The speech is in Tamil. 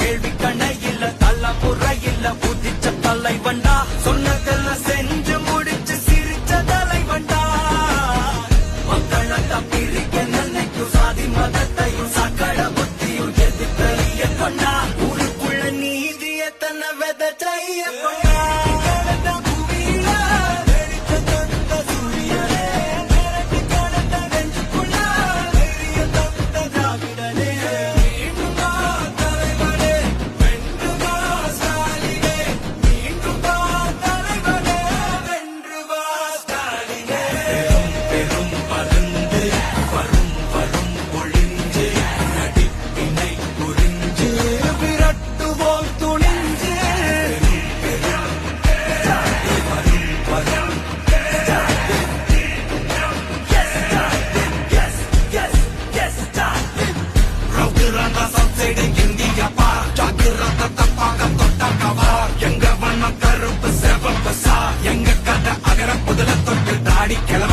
கேள்வி கணை இல்ல தலைமுறை இல்ல புதிச்ச தலைவண்டா சொன்னதெல்லாம் செஞ்சு முடிச்சு சிரிச்ச தலைவண்டா மக்கள பிரிக்க நினைக்கும் சாதி மதத்தையும் சக்கட புத்தியும் எது பெரிய கொண்டா ஊருக்குள்ள நீதிய தன்னை விதைச்சைய கொண்டா எங்க வண்ண கருப்பு செவப்பு சா எங்க கதை அகர முதல தொட்டு தாடி கிளம்ப